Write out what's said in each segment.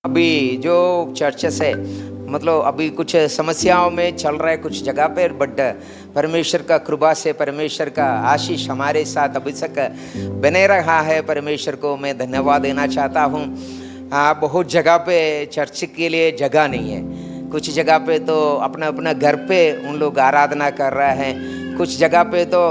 अभी जो चर्चेस है मतलब अभी कुछ समस्याओं में चल रहा है कुछ जगह पे, बट परमेश्वर का कृपा से परमेश्वर का आशीष हमारे साथ अभी तक बने रहा है। परमेश्वर को मैं धन्यवाद देना चाहता हूँ। बहुत जगह पे चर्च के लिए जगह नहीं है, कुछ जगह पे तो अपना अपना घर पे उन लोग आराधना कर रहे हैं, कुछ जगह पे तो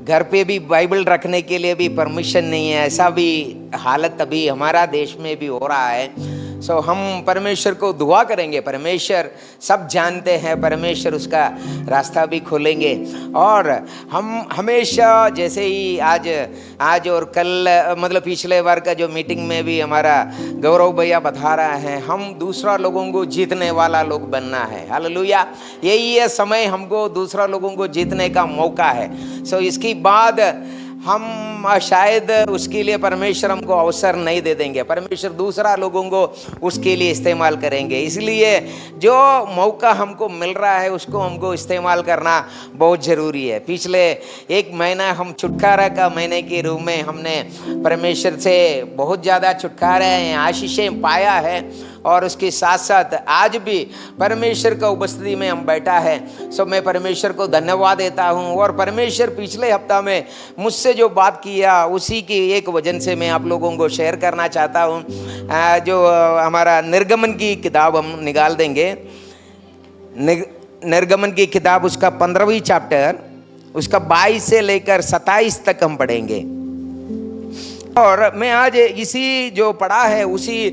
घर पे भी बाइबल रखने के लिए भी परमिशन नहीं है। ऐसा भी हालत अभी हमारा देश में भी हो रहा है। सो हम परमेश्वर को दुआ करेंगे, परमेश्वर सब जानते हैं, परमेश्वर उसका रास्ता भी खोलेंगे। और हम हमेशा जैसे ही आज और कल मतलब पिछले बार का जो मीटिंग में भी हमारा गौरव भैया बता रहा है, हम दूसरा लोगों को जीतने वाला लोग बनना है। हालेलुया, यही है समय हमको दूसरा लोगों को जीतने का मौका है। सो इसके बाद हम शायद उसके लिए परमेश्वर हमको अवसर नहीं दे देंगे, परमेश्वर दूसरा लोगों को उसके लिए इस्तेमाल करेंगे। इसलिए जो मौका हमको मिल रहा है उसको हमको इस्तेमाल करना बहुत ज़रूरी है। पिछले एक महीना हम छुटकारा का महीने के रूप में हमने परमेश्वर से बहुत ज़्यादा छुटकारा आशीषें पाया है, और उसके साथ साथ आज भी परमेश्वर का उपस्थिति में हम बैठा है। सो मैं परमेश्वर को धन्यवाद देता हूँ। और परमेश्वर पिछले हफ्ता में मुझसे जो बात किया उसी की एक वजन से मैं आप लोगों को शेयर करना चाहता हूँ। जो हमारा निर्गमन की किताब हम निकाल देंगे, निर्गमन की किताब उसका 15वीं चैप्टर उसका 22 से लेकर 27 तक हम पढ़ेंगे। और मैं आज इसी जो पढ़ा है उसी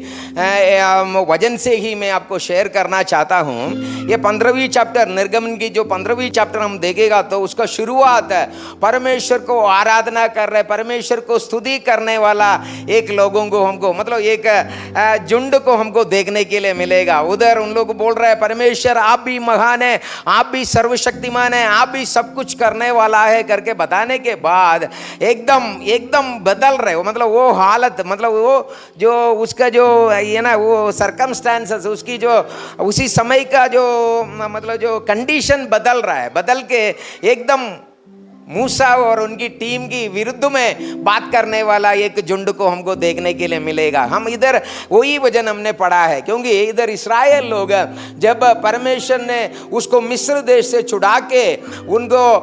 वजन से ही मैं आपको शेयर करना चाहता हूँ। ये 15वीं चैप्टर निर्गमन की जो 15वीं चैप्टर हम देखेगा तो उसका शुरुआत है परमेश्वर को आराधना कर रहे, परमेश्वर को स्तुति करने वाला एक लोगों को हमको मतलब एक झुंड को हमको देखने के लिए मिलेगा। उधर उन लोग बोल रहे हैं परमेश्वर आप भी महान है, आप भी सर्वशक्तिमान है, आप भी सब कुछ करने वाला है करके बताने के बाद एकदम बदल रहे। मतलब वो हालत मतलब वो जो उसका जो ये ना वो सर्कमस्टेंसेस उसकी जो उसी समय का जो मतलब जो कंडीशन बदल रहा है, बदल के एकदम मूसा और उनकी टीम की विरुद्ध में बात करने वाला एक झुंड को हमको देखने के लिए मिलेगा। हम इधर वही वचन हमने पढ़ा है, क्योंकि इधर इस्राएल लोग जब परमेश्वर ने उसको मिस्र देश से छुड़ा के उनको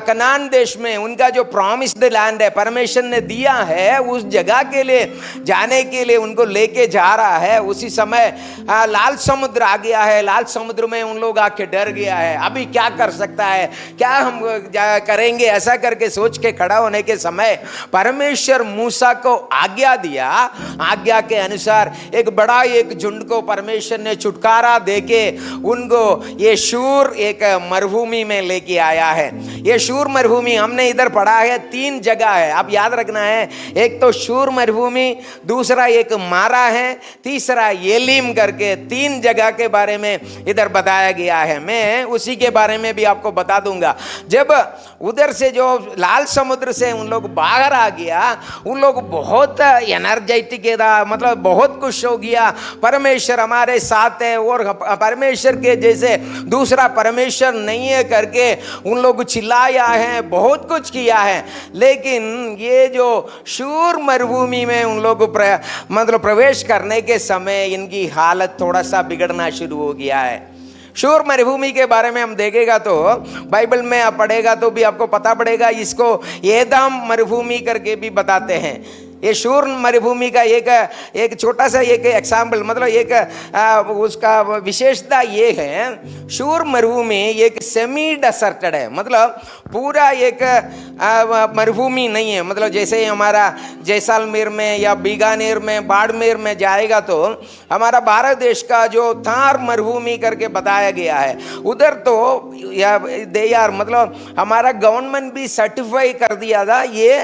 कनान देश में उनका जो प्रॉमिस्ड लैंड है परमेश्वर ने दिया है उस जगह के लिए जाने के लिए उनको लेके जा रहा है, उसी समय लाल समुद्र आ गया है। लाल समुद्र में उन लोग आके डर गया है, अभी क्या कर सकता है, क्या हम करेंगे, ऐसा करके सोच के खड़ा होने के समय परमेश्वर मूसा को आज्ञा दिया। आज्ञा के अनुसार एक बड़ा एक झुंड को परमेश्वर ने छुटकारा देके उनको ये शूर एक मरुभूमि में लेके आया है। ये शूर मरुभूमि हमने इधर पढ़ा है 3 जगह है, आप याद रखना है। एक तो शूर मरुभूमि, दूसरा एक मारा है, तीसरा एलीम करके 3 जगह के बारे में इधर बताया गया है। मैं उसी के बारे में भी आपको बता दूंगा। जब उधर से जो लाल समुद्र से उन लोग बाहर आ गया, उन लोग बहुत एनर्जेटिक था, मतलब बहुत खुश हो गया, परमेश्वर हमारे साथ है और परमेश्वर के जैसे दूसरा परमेश्वर नहीं है करके उन लोग चिल्लाया है, बहुत कुछ किया है। लेकिन ये जो शूर मरुभूमि में उन लोग मतलब प्रवेश करने के समय इनकी हालत थोड़ा सा बिगड़ना शुरू हो गया है। शूर मरुभूमि के बारे में हम देखेगा तो बाइबल में आप पढ़ेगा तो भी आपको पता पड़ेगा, इसको एदम मरुभूमि करके भी बताते हैं। ये शूर मरुभूमि का एक छोटा सा एक एग्जाम्पल मतलब एक उसका विशेषता ये है, शूर मरुभूमि एक सेमी डेसर्टेड है, मतलब पूरा एक मरुभूमि नहीं है। मतलब जैसे हमारा जैसलमेर में या बीकानेर में बाड़मेर में जाएगा तो हमारा भारत देश का जो थार मरुभूमि करके बताया गया है, उधर तो यार मतलब हमारा गवर्नमेंट भी सर्टिफाई कर दिया था ये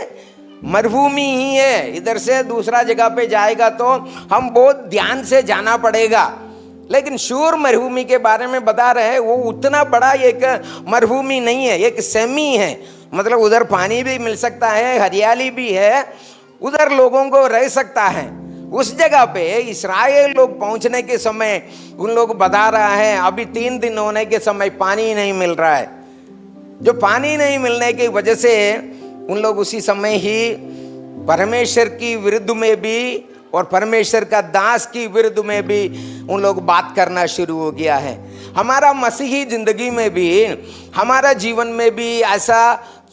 मरुभूमि ही है। इधर से दूसरा जगह पे जाएगा तो हम बहुत ध्यान से जाना पड़ेगा। लेकिन शूर मरुभूमि के बारे में बता रहे हैं, वो उतना बड़ा एक मरुभूमि नहीं है, एक सेमी है। मतलब उधर पानी भी मिल सकता है, हरियाली भी है, उधर लोगों को रह सकता है। उस जगह पे इस्राएल लोग पहुंचने के समय उन लोग बता रहा है अभी 3 दिन होने के समय पानी नहीं मिल रहा है। जो पानी नहीं मिलने की वजह से उन लोग उसी समय ही परमेश्वर की विरुद्ध में भी और परमेश्वर का दास की विरुद्ध में भी उन लोग बात करना शुरू हो गया है। हमारा मसीही जिंदगी में भी, हमारा जीवन में भी ऐसा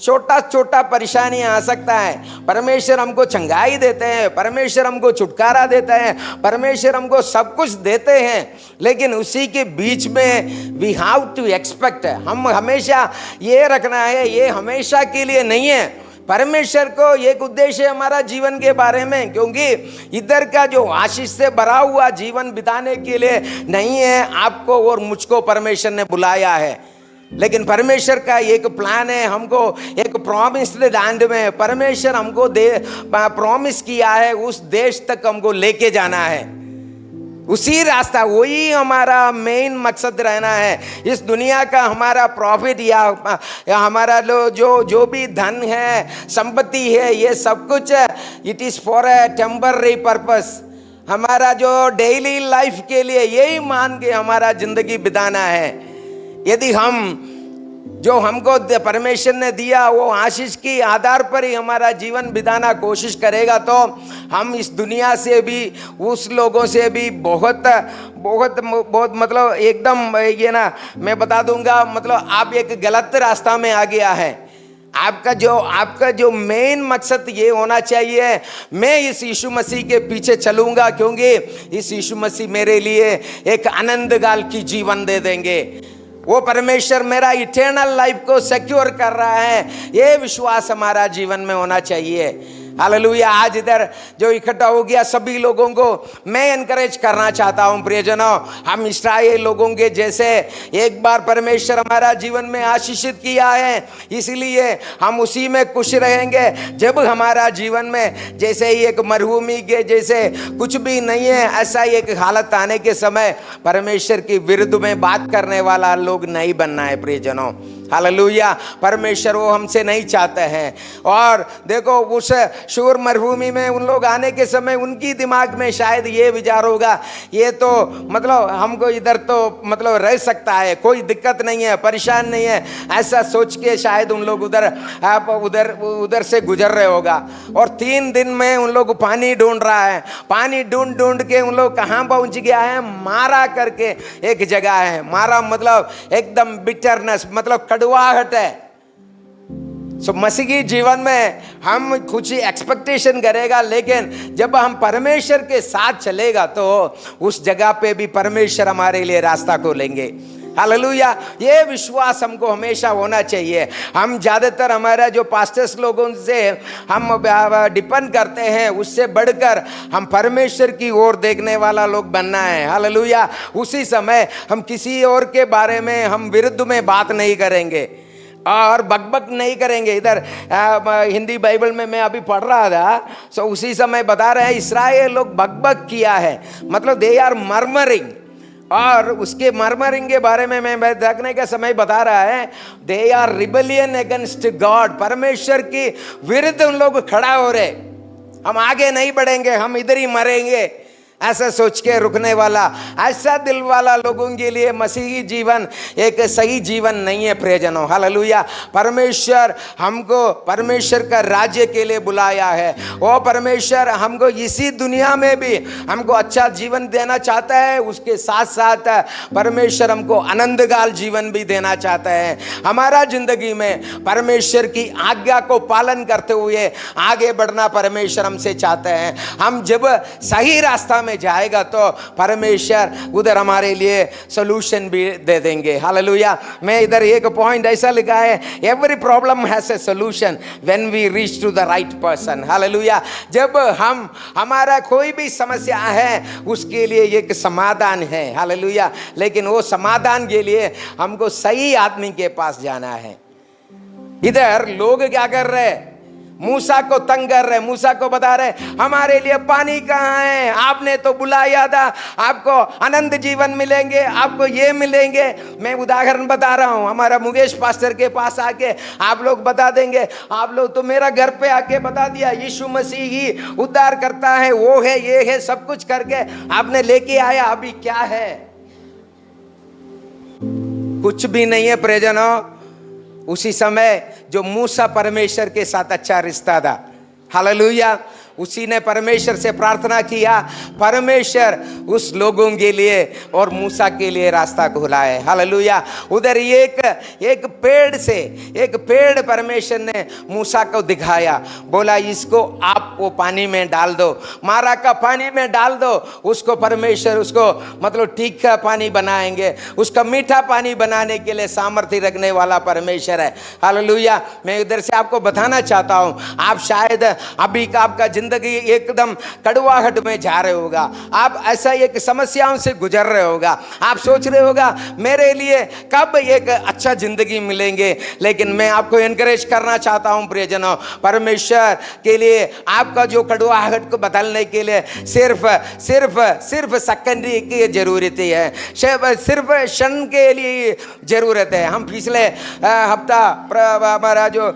छोटा छोटा परेशानी आ सकता है। परमेश्वर हमको चंगाई देते हैं, परमेश्वर हमको छुटकारा देता है, परमेश्वर हमको सब कुछ देते हैं, लेकिन उसी के बीच में वी हैव टू एक्सपेक्ट, हम हमेशा ये रखना है, ये हमेशा के लिए नहीं है। परमेश्वर को एक उद्देश्य है हमारा जीवन के बारे में, क्योंकि इधर का जो आशीष से भरा हुआ जीवन बिताने के लिए नहीं है आपको और मुझको परमेश्वर ने बुलाया है, लेकिन परमेश्वर का एक प्लान है। हमको एक प्रॉमिस्ड लैंड में परमेश्वर हमको प्रॉमिस किया है, उस देश तक हमको लेके जाना है, उसी रास्ता, वही हमारा मेन मकसद रहना है। इस दुनिया का हमारा प्रॉफिट या हमारा जो भी धन है, संपत्ति है, ये सब कुछ it is for a temporary purpose. हमारा जो डेली लाइफ के लिए यही मान के हमारा जिंदगी बिताना है। यदि हम जो हमको परमेश्वर ने दिया वो आशीष के आधार पर ही हमारा जीवन बिताना कोशिश करेगा, तो हम इस दुनिया से भी, उस लोगों से भी बहुत बहुत बहुत मतलब एकदम ये ना, मैं बता दूंगा, मतलब आप एक गलत रास्ता में आ गया है। आपका जो मेन मकसद ये होना चाहिए, मैं इस यीशु मसीह के पीछे चलूंगा, क्योंकि इस यीशु मसीह मेरे लिए एक आनंदकाल की जीवन दे देंगे। वो परमेश्वर मेरा इटर्नल लाइफ को सिक्योर कर रहा है, ये विश्वास हमारा जीवन में होना चाहिए। हालेलुया। आज इधर जो इकट्ठा हो गया सभी लोगों को मैं एनकरेज करना चाहता हूं प्रियजनों, हम इस्राएल लोगों के जैसे एक बार परमेश्वर हमारा जीवन में आशीषित किया है, इसलिए हम उसी में खुश रहेंगे। जब हमारा जीवन में जैसे ही एक मरुभूमि के जैसे कुछ भी नहीं है, ऐसा एक हालत आने के समय परमेश्वर की विरुद्ध में बात करने वाला लोग नहीं बनना है प्रियजनों। हालेलुया। परमेश्वर वो हमसे नहीं चाहते हैं। और देखो उस शूर मरुभूमि में उन लोग आने के समय उनकी दिमाग में शायद ये विचार होगा, ये तो मतलब हमको इधर तो मतलब रह सकता है, कोई दिक्कत नहीं है, परेशान नहीं है, ऐसा सोच के शायद उन लोग उधर से गुजर रहे होगा। और 3 दिन में उन लोग पानी ढूंढ रहा है, पानी ढूंढ के उन लोग कहाँ पहुंच गया है, मारा करके एक जगह है। मारा मतलब एकदम बिटरनेस, मतलब कड़वाहट है। सो मसीह के जीवन में हम कुछ एक्सपेक्टेशन करेगा, लेकिन जब हम परमेश्वर के साथ चलेगा तो उस जगह पे भी परमेश्वर हमारे लिए रास्ता खोलेंगे। हालेलुया। ये विश्वास हमको हमेशा होना चाहिए। हम ज़्यादातर हमारा जो पास्टर्स लोगों से हम डिपेंड करते हैं, उससे बढ़कर हम परमेश्वर की ओर देखने वाला लोग बनना है। हालेलुया। उसी समय हम किसी और के बारे में हम विरुद्ध में बात नहीं करेंगे और बकबक नहीं करेंगे। इधर हिंदी बाइबल में मैं अभी पढ़ रहा था, सो उसी समय बता रहे हैं इस्राएल लोग बकबक किया है, मतलब दे आर मर्मरिंग। और उसके मर्मरिंग के बारे में मैं देखने का समय बता रहा है, they are rebellion against God. परमेश्वर की विरुद्ध उन लोग खड़ा हो रहे, हम आगे नहीं बढ़ेंगे, हम इधर ही मरेंगे, ऐसा सोच के रुकने वाला, ऐसा दिल वाला लोगों के लिए मसीही जीवन एक सही जीवन नहीं है प्रियजनों। हालेलुया। परमेश्वर हमको परमेश्वर का राज्य के लिए बुलाया है। वो परमेश्वर हमको इसी दुनिया में भी हमको अच्छा जीवन देना चाहता है, उसके साथ साथ परमेश्वर हमको आनंदकाल जीवन भी देना चाहता है। हमारा जिंदगी में परमेश्वर की आज्ञा को पालन करते हुए आगे बढ़ना परमेश्वर हमसे चाहते हैं। हम जब सही रास्ता में जाएगा तो परमेश्वर उधर हमारे लिए सॉल्यूशन भी दे देंगे। हालेलुया। मैं इधर एक पॉइंट ऐसा लिखा है, every problem has a solution when we reach to the right person. Hallelujah. जब हमारा कोई भी समस्या है उसके लिए एक समाधान है। हालेलुया। लेकिन वो समाधान के लिए हमको सही आदमी के पास जाना है। इधर लोग क्या कर रहे हैं, मूसा को तंग कर रहे, मूसा को बता रहे हमारे लिए पानी कहाँ है, आपने तो बुलाया था, आपको आनंद जीवन मिलेंगे, आपको ये मिलेंगे। मैं उदाहरण बता रहा हूँ, हमारा मुकेश पास्टर के पास आके आप लोग बता देंगे, आप लोग तो मेरा घर पे आके बता दिया यीशु मसीह ही उद्धार करता है, वो है, ये है, सब कुछ करके आपने लेके आया, अभी क्या है? कुछ भी नहीं है प्रियजनों। उसी समय जो मूसा परमेश्वर के साथ अच्छा रिश्ता था, हालेलुया, उसी ने परमेश्वर से प्रार्थना किया, परमेश्वर उस लोगों के लिए और मूसा के लिए रास्ता खोला है। हालेलुया। उधर एक पेड़ से, एक पेड़ परमेश्वर ने मूसा को दिखाया, बोला इसको आप वो पानी में डाल दो, मारा का पानी में डाल दो, उसको परमेश्वर उसको मतलब तीखा पानी बनाएंगे, उसका मीठा पानी बनाने के लिए सामर्थ्य रखने वाला परमेश्वर है। हालेलुया। मैं इधर से आपको बताना चाहता हूं, आप शायद अभी का आपका जिंदगी एकदम कड़वाहट में जा रहे होगा, आप ऐसा एक समस्याओं से गुजर रहे होगा, आप सोच रहे होगा मेरे लिए कब एक अच्छा जिंदगी मिलेंगे। लेकिन मैं आपको एनकरेज करना चाहता हूं प्रियजनों, परमेश्वर के लिए आपका जो कड़वाहट को बदलने के लिए सिर्फ सेकंडरी की जरूरत है, सिर्फ क्षण के लिए जरूरत है। हम पिछले हफ्ता हमारा जो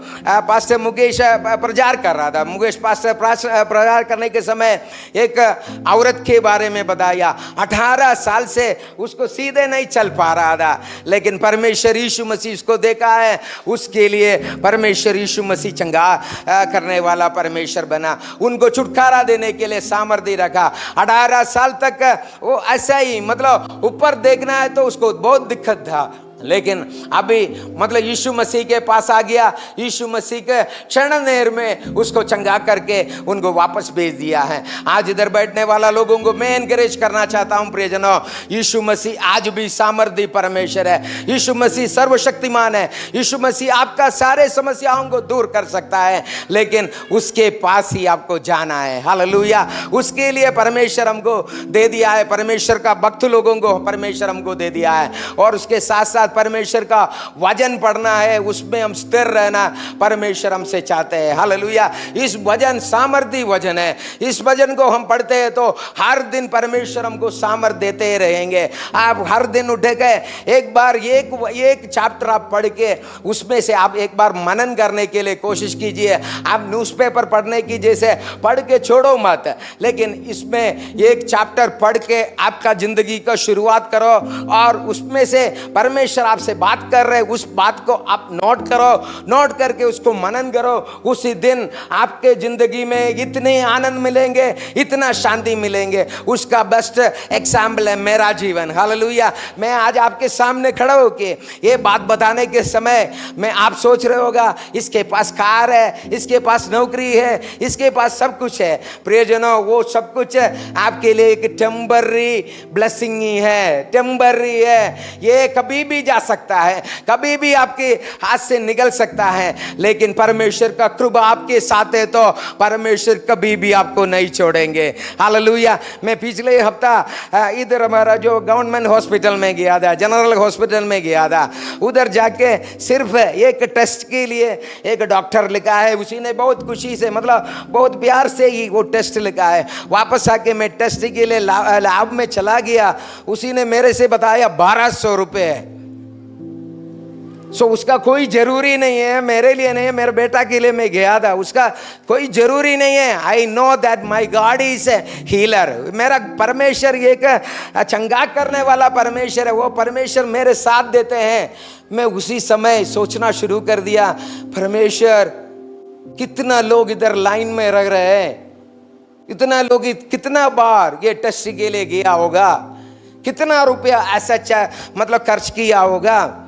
पास्टर मुकेश प्रचार कर रहा था, मुकेश पास्टर प्रचार करने के समय एक औरत के बारे में बताया, 18 साल से उसको सीधे नहीं चल पा रहा था, लेकिन परमेश्वर यीशु मसीह उसको देखा है, उसके लिए परमेश्वर यीशु मसीह चंगा करने वाला परमेश्वर बना, उनको छुटकारा देने के लिए सामर्थ्य रखा। 18 साल तक वो ऐसा ही मतलब ऊपर देखना है तो उसको बहुत दिक्कत था, लेकिन अभी मतलब यीशु मसीह के पास आ गया, यीशु मसीह के क्षण देर में उसको चंगा करके उनको वापस भेज दिया है। आज इधर बैठने वाला लोगों को मैं एनकरेज करना चाहता हूं प्रियजनों, यीशु मसीह आज भी सामर्थ्य परमेश्वर है, यीशु मसीह सर्वशक्तिमान है, यीशु मसीह आपका सारे समस्याओं को दूर कर सकता है, लेकिन उसके पास ही आपको जाना है। हालेलुया। उसके लिए परमेश्वर हमको दे दिया है, परमेश्वर का भक्त लोगों को परमेश्वर हमको दे दिया है, और उसके साथ साथ परमेश्वर का वचन पढ़ना है, उसमें हम स्थिर रहना परमेश्वर हमसे चाहते हैं। हालेलुया। इस वचन सामर्थ्य वचन है, इस वचन को हम पढ़ते हैं तो हर दिन परमेश्वर हमको सामर्थ्य देते रहेंगे। आप हर दिन उठ के एक बार एक चैप्टर आप पढ़ के उसमें से आप एक बार मनन करने के लिए कोशिश कीजिए। आप न्यूज़पेपर पढ़ने की जैसे पढ़ के छोड़ो मत, लेकिन इसमें एक चैप्टर पढ़ के आपका जिंदगी का शुरुआत करो, और उसमें से परमेश्वर आपसे बात कर रहे, उस बात को आप नोट करो, नोट करके उसको मनन करो। उसी दिन आपके जिंदगी में इतने आनंद मिलेंगे, इतना शांति मिलेंगे। उसका बेस्ट एग्जाम्पल है मेरा जीवन। हालेलुया। मैं आज आपके सामने खड़ा होके ये बात बताने के समय में आप सोच रहे होगा इसके पास कार है, इसके पास नौकरी है, इसके पास सब कुछ है। प्रियजनों, वो सब कुछ आपके लिए एक टेम्पररी ब्लेसिंग ही है, टेम्पररी है। ये कभी भी जा सकता है, कभी भी आपके हाथ से निकल सकता है, लेकिन परमेश्वर का कृपा आपके साथ है तो परमेश्वर कभी भी आपको नहीं छोड़ेंगे। हालेलुया। मैं पिछले हफ्ता इधर हमारा जो गवर्नमेंट हॉस्पिटल में गया था, जनरल हॉस्पिटल में गया था, उधर जाके सिर्फ एक टेस्ट के लिए एक डॉक्टर लिखा है, उसी ने बहुत खुशी से मतलब बहुत प्यार से ही वो टेस्ट लिखा है। वापस आके मैं टेस्ट के लिए लैब में चला गया, उसी ने मेरे से बताया 1200 रुपये है। उसका कोई जरूरी नहीं है, मेरे लिए नहीं है, मेरे बेटा के लिए मैं गया था, उसका कोई जरूरी नहीं है। I know that my God is a healer. मेरा परमेश्वर एक चंगा करने वाला परमेश्वर है, वो परमेश्वर मेरे साथ देते हैं। मैं उसी समय सोचना शुरू कर दिया, परमेश्वर कितना लोग इधर लाइन में रह रहे हैं, इतना लोग कितना बार ये टेस्ट के लिए गया होगा, कितना रुपया ऐसा मतलब खर्च किया होगा,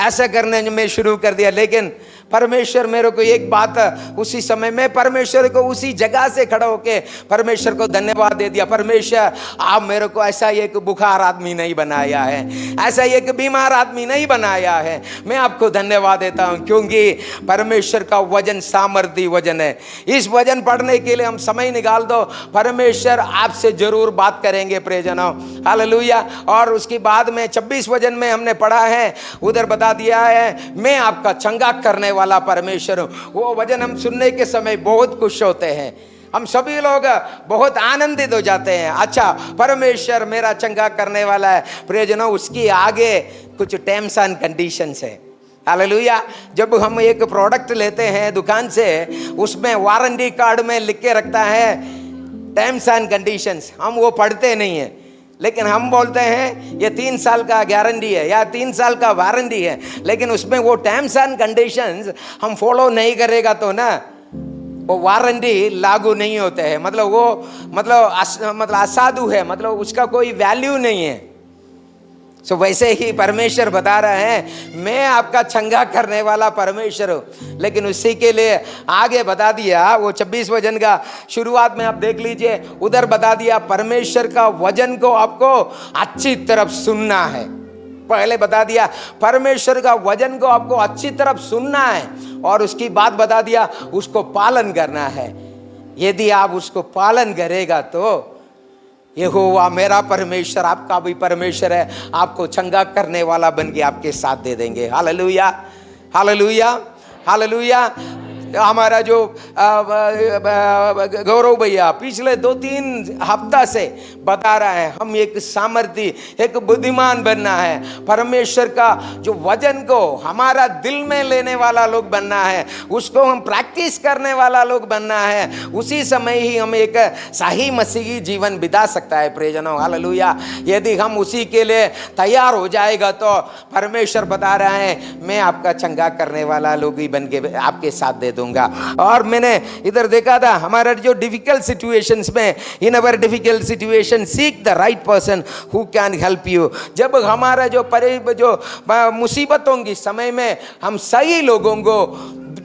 ऐसा करने में शुरू कर दिया। लेकिन परमेश्वर मेरे को एक बात उसी समय में परमेश्वर को उसी जगह से खड़ा होके परमेश्वर को धन्यवाद दे दिया, परमेश्वर आप मेरे को ऐसा एक बुखार आदमी नहीं बनाया है, ऐसा एक बीमार आदमी नहीं बनाया है। मैं आपको धन्यवाद देता हूं, क्योंकि परमेश्वर का वचन सामर्थ्य वचन है। इस वचन पढ़ने के लिए हम समय निकाल दो, परमेश्वर आपसे जरूर बात करेंगे प्रियजनों। हालेलुया। और उसके बाद में 26 वचन में हमने पढ़ा है, उधर बता दिया है मैं आपका चंगा करने वाला परमेश्वर हूं। वो वचन हम सुनने के समय बहुत खुश होते हैं, हम सभी लोग बहुत आनंदित हो जाते हैं। अच्छा, परमेश्वर मेरा चंगा करने वाला है। प्रियजनों, उसकी आगे कुछ टर्म्स एंड कंडीशंस है। हालेलुया। जब हम एक प्रोडक्ट लेते हैं दुकान से, उसमें वारंटी कार्ड में लिख के रखता है टर्म्स एंड कंडीशंस, हम वो पढ़ते नहीं है, लेकिन हम बोलते हैं ये 3 साल का गारंटी है या 3 साल का वारंटी है, लेकिन उसमें वो टर्म्स एंड कंडीशंस हम फॉलो नहीं करेगा तो ना वो वारंटी लागू नहीं होते हैं, मतलब वो मतलब असाधु है, मतलब उसका कोई वैल्यू नहीं है। सो वैसे ही परमेश्वर बता रहे हैं मैं आपका चंगा करने वाला परमेश्वर हूं। लेकिन उसी के लिए आगे बता दिया, वो 26 वचन का शुरुआत में आप देख लीजिए, उधर बता दिया परमेश्वर का वचन को आपको अच्छी तरफ सुनना है। पहले बता दिया परमेश्वर का वचन को आपको अच्छी तरफ सुनना है, और उसकी बात बता दिया उसको पालन करना है। यदि आप उसको पालन करेगा तो यहोवा मेरा परमेश्वर आपका भी परमेश्वर है, आपको चंगा करने वाला बन के आपके साथ दे देंगे। Hallelujah, hallelujah, hallelujah. हमारा जो गौरव भैया पिछले 2-3 हफ्ता से बता रहा है हम एक सामर्थी, एक बुद्धिमान बनना है, परमेश्वर का जो वचन को हमारा दिल में लेने वाला लोग बनना है, उसको हम प्रैक्टिस करने वाला लोग बनना है। उसी समय ही हम एक सही मसीही जीवन बिता सकता है। प्रेजनो हालेलुया। यदि हम उसी के लिए तैयार हो जाएगा तो परमेश्वर बता रहा है मैं आपका चंगा करने वाला लोग ही बन के आपके साथ दे दूंगा। और मैंने इधर देखा था हमारा जो डिफिकल्ट सिचुएशंस में, in our difficult situation seek the right person who can help you. जब हमारा जो मुसीबतों की समय में हम सही लोगों को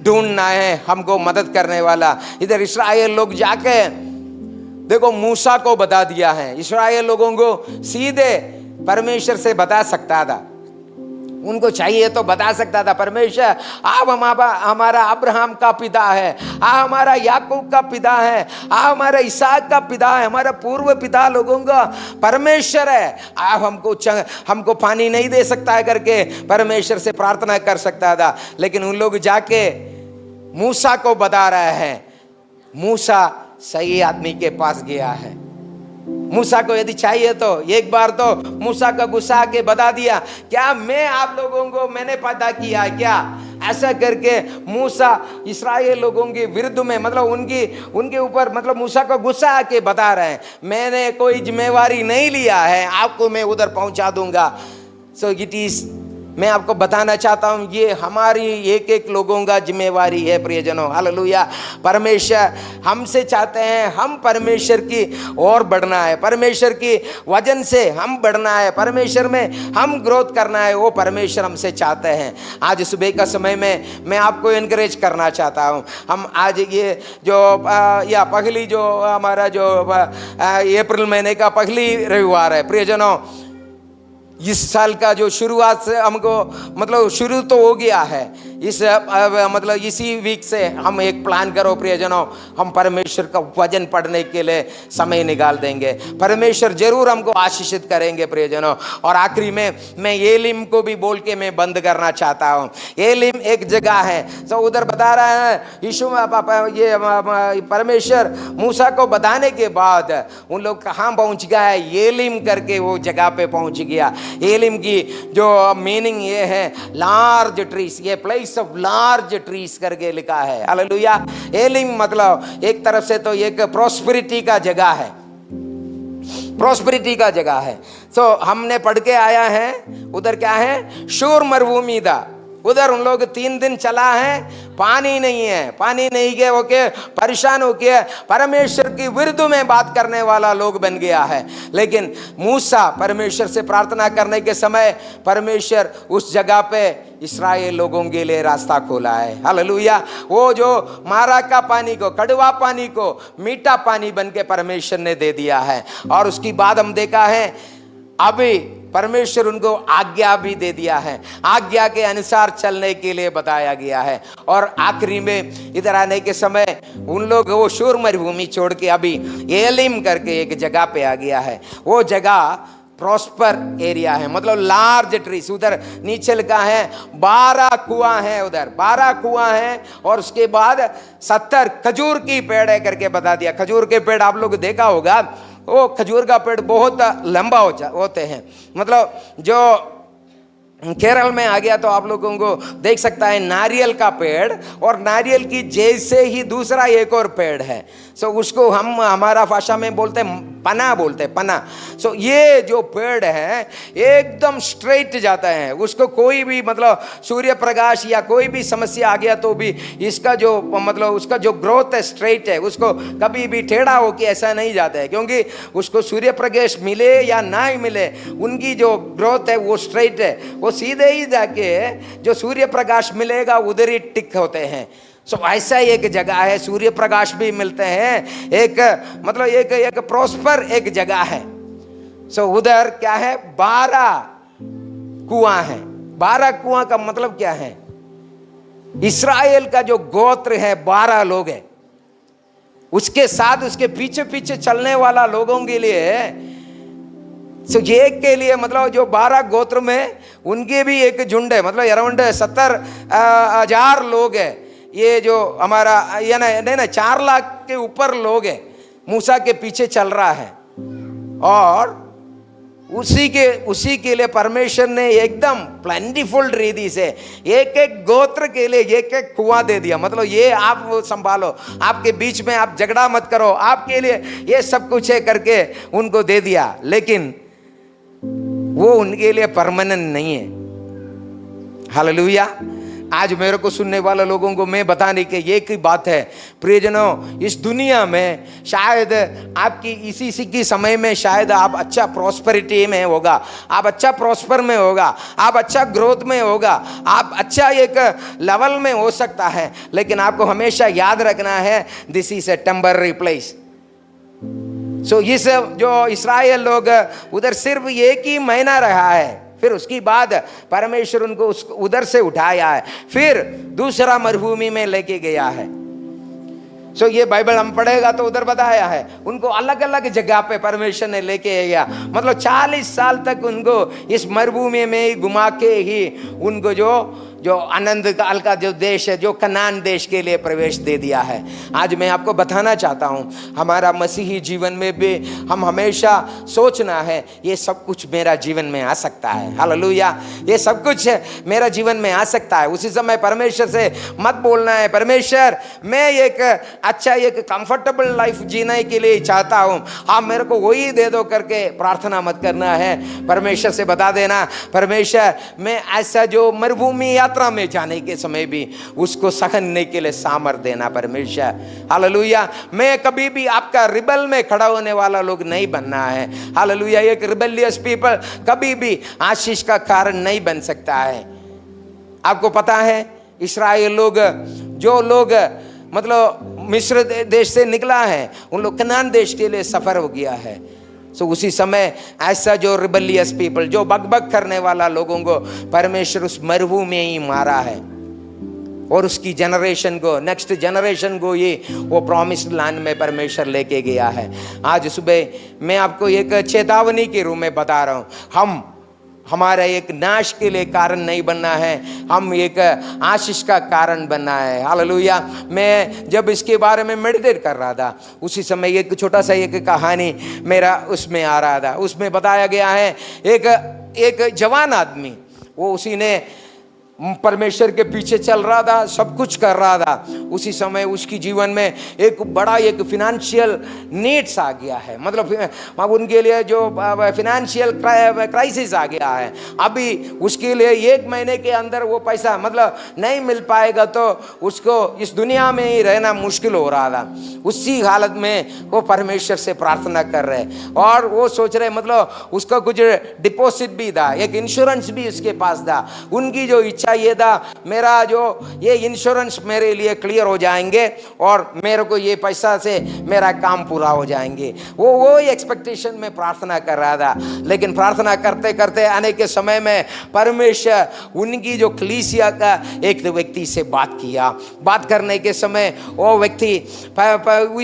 ढूंढना है, हमको मदद करने वाला। इधर इस्राएल लोग जाके देखो मूसा को बता दिया है, इस्राएल लोगों को सीधे परमेश्वर से बता सकता था, उनको चाहिए तो बता सकता था परमेश्वर आप हमारा अब्राहम का पिता है, आप हमारा याकूब का पिता है, आप हमारा इसहाक का पिता है, हमारा पूर्व पिता लोगों का परमेश्वर है, आप हमको पानी नहीं दे सकता है करके परमेश्वर से प्रार्थना कर सकता था। लेकिन उन लोग जाके मूसा को बता रहे हैं, मूसा सही आदमी के पास गया है। मूसा को यदि चाहिए तो एक बार तो मूसा का गुस्सा के बता दिया क्या मैं आप लोगों को मैंने पैदा किया क्या, ऐसा करके मूसा इस्राएल लोगों के विरुद्ध में मतलब उनके ऊपर मतलब मूसा को गुस्सा आके बता रहे हैं मैंने कोई जिम्मेवारी नहीं लिया है, आपको मैं उधर पहुंचा दूंगा। सो इट इज, मैं आपको बताना चाहता हूं ये हमारी एक एक लोगों का जिम्मेवारी है। प्रियजनों हालेलुया। परमेश्वर हमसे चाहते हैं हम परमेश्वर की ओर बढ़ना है, परमेश्वर की वचन से हम बढ़ना है, परमेश्वर में हम ग्रोथ करना है, वो परमेश्वर हमसे चाहते हैं। आज सुबह का समय में मैं आपको इनकरेज करना चाहता हूं। हम आज ये जो या पहली जो हमारा जो अप्रैल महीने का पहली रविवार है, प्रियजनों इस साल का जो शुरुआत से हमको मतलब शुरू तो हो गया है, इस मतलब इसी वीक से हम एक प्लान करो प्रियजनों, हम परमेश्वर का वचन पढ़ने के लिए समय निकाल देंगे, परमेश्वर जरूर हमको आशीषित करेंगे प्रियजनों। और आखिरी में मैं एलिम को भी बोल के मैं बंद करना चाहता हूँ। एलिम एक जगह है, तो उधर बता रहा है यीशु ये परमेश्वर मूसा को बताने के बाद उन लोग कहाँ पहुँच गया है, एलिम करके वो जगह पे पहुँच गया। एलिम की जो मीनिंग ये है लार्ज ट्रीज, ये प्लेस ऑफ लार्ज ट्रीज करके लिखा है। हालेलुया। एलिम मतलब एक तरफ से तो एक प्रॉस्पेरिटी का जगह है, प्रॉस्पेरिटी का जगह है। तो हमने पढ़ के आया है उधर क्या है, शूर मरुभूमि था, उधर उन लोग 3 दिन चला है, पानी नहीं है, पानी नहीं के ओके परेशान होके परमेश्वर की विरुद्ध में बात करने वाला लोग बन गया है। लेकिन मूसा परमेश्वर से प्रार्थना करने के समय परमेश्वर उस जगह पे इस्राएल लोगों के लिए रास्ता खोला है। हालेलुया। वो जो मारा का पानी को, कड़वा पानी को मीठा पानी बन के परमेश्वर ने दे दिया है। और उसकी बाद हम देखा है अभी परमेश्वर उनको आज्ञा भी दे दिया है, आज्ञा के अनुसार चलने के लिए बताया गया है। और आखिरी में इधर आने के समय उन लोग वो शूर मरुभूमि छोड़ के अभी एलिम करके एक जगह पे आ गया है। वो जगह प्रॉस्पर एरिया है, मतलब लार्ज ट्रीज। उधर नीचे लिखा है 12 कुआं है, उधर 12 कुआं है, और उसके बाद 70 खजूर की पेड़ है करके बता दिया। खजूर के पेड़ आप लोग देखा होगा, वो खजूर का पेड़ बहुत लंबा होते हैं, मतलब जो केरल में आ गया तो आप लोगों को देख सकता है नारियल का पेड़, और नारियल की जैसे ही दूसरा एक और पेड़ है, सो उसको हम हमारा भाषा में बोलते हैं पना, बोलते हैं पना। सो ये जो पेड़ है एकदम स्ट्रेट जाता है, उसको कोई भी मतलब सूर्य प्रकाश या कोई भी समस्या आ गया तो भी इसका जो मतलब उसका जो ग्रोथ है स्ट्रेट है, उसको कभी भी टेढ़ा होके ऐसा नहीं जाता है, क्योंकि उसको सूर्य प्रकाश मिले या ना ही मिले उनकी जो ग्रोथ है वो स्ट्रेट है, वो सीधे ही जाके जो सूर्य प्रकाश मिलेगा उधर ही टिक होते हैं। सो ऐसा एक जगह है, सूर्य प्रकाश भी मिलते हैं, एक मतलब एक प्रॉस्पर एक जगह है। सो उधर क्या है, 12 कुआं है। 12 कुआं का मतलब क्या है, इस्राएल का जो गोत्र है 12 लोग है, उसके साथ उसके पीछे पीछे चलने वाला लोगों के लिए, सो ये के लिए मतलब जो 12 गोत्र में उनके भी एक झुंड है, मतलब अराउंड 70,000 लोग है। ये जो हमारा ये ना 4 लाख के ऊपर लोग है मूसा के पीछे चल रहा है। और उसी के लिए परमेश्वर ने एकदम प्लेंटीफुल रीति से एक एक गोत्र के लिए एक एक कुआं दे दिया। मतलब ये आप संभालो, आपके बीच में आप झगड़ा मत करो, आपके लिए ये सब कुछ है करके उनको दे दिया, लेकिन वो उनके लिए परमानेंट नहीं है। हालेलुया। आज मेरे को सुनने वाले लोगों को मैं बताने की एक ही बात है, प्रियजनों, इस दुनिया में शायद आपकी इसी की समय में शायद आप अच्छा प्रॉस्पेरिटी में होगा, आप अच्छा प्रॉस्पर में होगा, आप अच्छा ग्रोथ में होगा, आप अच्छा एक लेवल में हो सकता है, लेकिन आपको हमेशा याद रखना है this is a temporary place. So इस जो इस्राएल लोग उधर सिर्फ एक ही महीना रहा है, फिर उसकी बाद परमेश्वर उनको उधर से उठाया है, फिर दूसरा मरुभूमि में लेके गया है। सो ये बाइबल हम पढ़ेगा तो उधर बताया है, उनको अलग अलग जगह पे परमेश्वर ने लेके गया। मतलब 40 साल तक उनको इस मरुभूमि में ही घुमा के ही उनको जो आनंद काल का जो देश है, जो कनान देश के लिए प्रवेश दे दिया है। आज मैं आपको बताना चाहता हूँ, हमारा मसीही जीवन में भी हम हमेशा सोचना है ये सब कुछ मेरा जीवन में आ सकता है। हालेलुया। ये सब कुछ मेरा जीवन में आ सकता है। उसी समय परमेश्वर से मत बोलना है, परमेश्वर मैं एक अच्छा एक कंफर्टेबल लाइफ जीने के लिए चाहता हूँ, आप मेरे को वही दे दो करके प्रार्थना मत करना है। परमेश्वर से बता देना, परमेश्वर मैं ऐसा जो मरुभूमि यात्रा में जाने के समय भी उसको सहने के लिए सामर्थ देना परमेश्वर। हालेलुया। मैं कभी भी आपका रिबल में खड़ा होने वाला लोग नहीं बनना है। हालेलुया। एक रिबेलियस पीपल कभी भी आशीष का कारण नहीं बन सकता है। आपको पता है इस्राएल लोग, जो लोग मतलब मिस्र देश से निकला है, उन लोग कनान देश के लिए सफर हो गया है। सो उसी समय ऐसा जो रिबेलियस पीपल, जो बकबक करने वाला लोगों को परमेश्वर उस मरुभूमि में ही मारा है, और उसकी जनरेशन को, नेक्स्ट जनरेशन को ये वो प्रॉमिस्ड लैंड में परमेश्वर लेके गया है। आज सुबह मैं आपको एक चेतावनी के रूप में बता रहा हूँ, हमारा एक नाश के लिए कारण नहीं बनना है, हम एक आशीष का कारण बनना है। हालेलुया। मैं जब इसके बारे में मेडिटेट कर रहा था, उसी समय एक छोटा सा एक कहानी मेरा उसमें आ रहा था। उसमें बताया गया है एक जवान आदमी, वो उसी ने परमेश्वर के पीछे चल रहा था, सब कुछ कर रहा था। उसी समय उसकी जीवन में एक बड़ा एक फिनेंशियल नीड्स आ गया है, मतलब उनके लिए जो फिनेंशियल क्राइसिस आ गया है। अभी उसके लिए 1 महीने के अंदर वो पैसा मतलब नहीं मिल पाएगा, तो उसको इस दुनिया में ही रहना मुश्किल हो रहा था। उसी हालत में वो परमेश्वर से प्रार्थना कर रहे, और वो सोच रहे मतलब उसका कुछ डिपॉजिट भी था, एक इंश्योरेंस भी उसके पास था। उनकी जो इच्छा ये था, मेरा जो ये इंश्योरेंस मेरे लिए क्लियर हो जाएंगे और मेरे को ये पैसा से मेरा काम पूरा हो जाएंगे। वो एक्सपेक्टेशन में प्रार्थना कर रहा था। लेकिन प्रार्थना करते करते आने के समय में परमेश्वर उनकी जो कलीसिया का एक व्यक्ति से बात किया। बात करने के समय वो व्यक्ति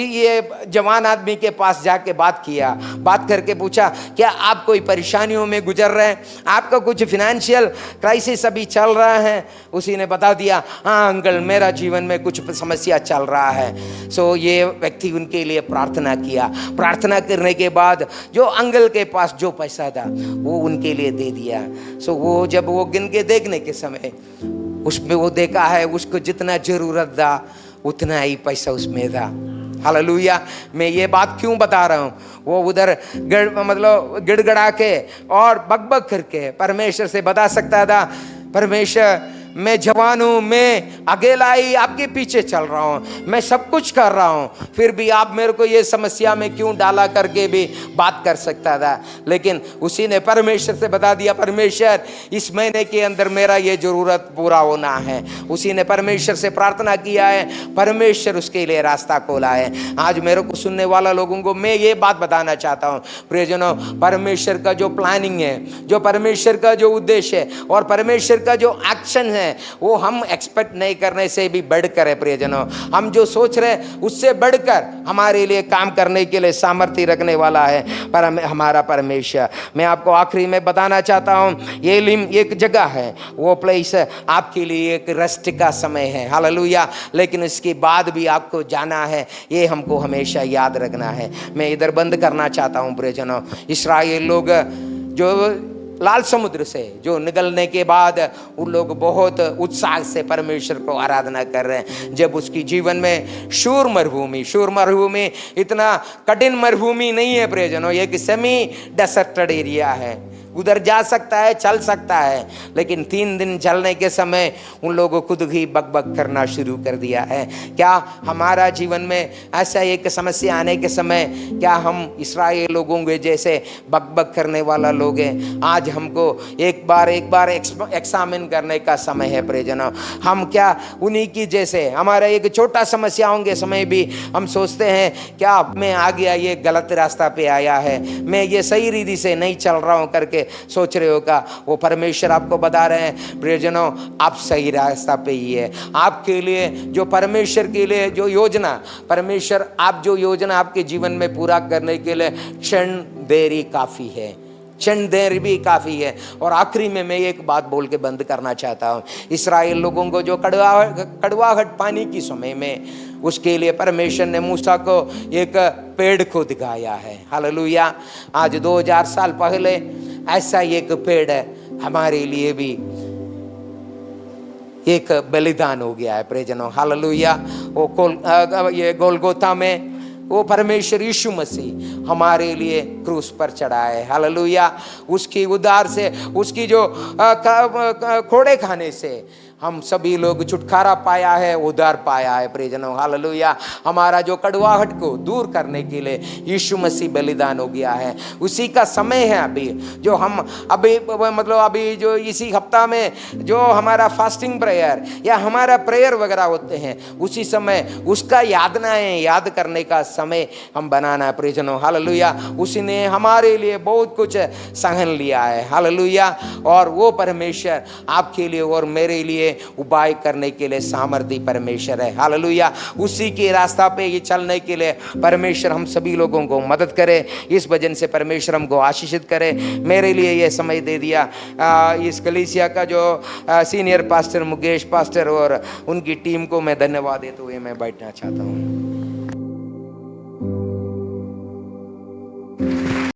ये जवान आदमी के पास जाके बात किया। बात करके पूछा, क्या आप कोई परेशानियों में गुजर रहे हैं, आपका कुछ फिनेंशियल क्राइसिस अभी चल रहा है? उसी ने बता दिया, हाँ अंकल मेरा जीवन में कुछ समस्या चल रहा है। सो ये व्यक्ति उनके लिए प्रार्थना किया। प्रार्थना करने के बाद जो अंकल के पास जो पैसा था वो उनके लिए दे दिया। सो वो जब वो गिन के देखने के समय उसमें वो देखा है उसको जितना जरूरत था उतना ही पैसा उसमें था। हालेलुया। मैं ये बात क्यों बता रहा हूँ, वो उधर मतलब गिड़गड़ा के और बकबक करके परमेश्वर से बता सकता था, परमेश्वर मैं जवान हूं, मैं अकेला ही आपके पीछे चल रहा हूं, मैं सब कुछ कर रहा हूं, फिर भी आप मेरे को ये समस्या में क्यों डाला करके भी बात कर सकता था। लेकिन उसी ने परमेश्वर से बता दिया, परमेश्वर इस महीने के अंदर मेरा ये जरूरत पूरा होना है। उसी ने परमेश्वर से प्रार्थना किया है, परमेश्वर उसके लिए रास्ता खोला है। आज मेरे को सुनने वाला लोगों को मैं ये बात बताना चाहता हूँ प्रियजनों, परमेश्वर का जो प्लानिंग है, जो परमेश्वर का जो उद्देश्य है और परमेश्वर का जो एक्शन है, वो हम एक्सपेक्ट नहीं करने से भी बढ़कर है प्रियजनों। हम जो सोच रहे हैं उससे बढ़कर हमारे लिए काम करने के लिए सामर्थ्य रखने वाला है पर हमारा परमेश्वर। मैं आपको आखिरी में बताना चाहता हूँ, ये लिम एक जगह है, वो प्लेस आपके लिए एक रेस्ट का समय है। हालेलुया। लेकिन इसके बाद भी आपको जाना है, ये हमको हमेशा याद रखना है। मैं इधर बंद करना चाहता हूँ प्रियजनों। इस्राएल लोग जो लाल समुद्र से जो निकलने के बाद उन लोग बहुत उत्साह से परमेश्वर को आराधना कर रहे हैं। जब उसकी जीवन में शूर मरुभूमि इतना कठिन मरुभूमि नहीं है प्रियजनों, ये एक सेमी डेसर्टेड एरिया है, उधर जा सकता है, चल सकता है। लेकिन 3 दिन चलने के समय उन लोगों खुद ही बकबक करना शुरू कर दिया है। क्या हमारा जीवन में ऐसा एक समस्या आने के समय क्या हम इस्राएल लोगों के जैसे बकबक करने वाला लोग हैं? आज हमको एक बार एग्जामिन करने का समय है प्रियजनों। हम क्या उन्हीं की जैसे हमारा एक छोटा समस्याओं के समय भी हम सोचते हैं क्या मैं आ गया, ये गलत रास्ता पे आया है, मैं ये सही रीति से नहीं चल रहा हूँ करके सोच रहे हो का? वो परमेश्वर आपको बता रहे हैं प्रियजनों, आप सही रास्ता पे ही है। आपके लिए जो परमेश्वर के लिए जो योजना परमेश्वर आप जो योजना आपके जीवन में पूरा करने के लिए क्षण देरी काफी है, क्षण देर भी काफी है। और आखिरी में मैं एक बात बोल के बंद करना चाहता हूँ। इस्राएल लोगों को जो कड़वाहट पानी की समय में उसके लिए परमेश्वर ने मूसा को एक पेड़ को दिखाया है। हालेलुया। आज 2000 साल पहले ऐसा एक पेड़ है हमारे लिए भी एक बलिदान हो गया है प्रियजनों। हालेलुया। वो ये गोलगोथा में वो परमेश्वर यीशु मसीह हमारे लिए क्रूस पर चढ़ा है। हालेलुया। उसकी उद्धार से, उसकी जो खोड़े खाने से हम सभी लोग छुटकारा पाया है, उद्धार पाया है प्रियजनों। हालेलुया। हमारा जो कड़वाहट को दूर करने के लिए यीशु मसीह बलिदान हो गया है। उसी का समय है अभी जो हम अभी जो इसी हफ्ता में जो हमारा फास्टिंग प्रेयर या हमारा प्रेयर वगैरह होते हैं, उसी समय उसका याद करने का समय हम बनाना है प्रियजनों। हालेलुया। उसी ने हमारे लिए बहुत कुछ सहन लिया है। हालेलुया। और वो परमेश्वर आपके लिए और मेरे लिए उपाय करने के लिए सामर्थ्य परमेश्वर है। हालेलुया। उसी के रास्ता पे ये चलने के लिए परमेश्वर हम सभी लोगों को मदद करे। इस वजन से परमेश्वर हमको आशीषित करे। मेरे लिए ये समय दे दिया इस कलीसिया का जो सीनियर पास्टर मुकेश पास्टर और उनकी टीम को मैं धन्यवाद देते हुए मैं बैठना चाहता हूँ।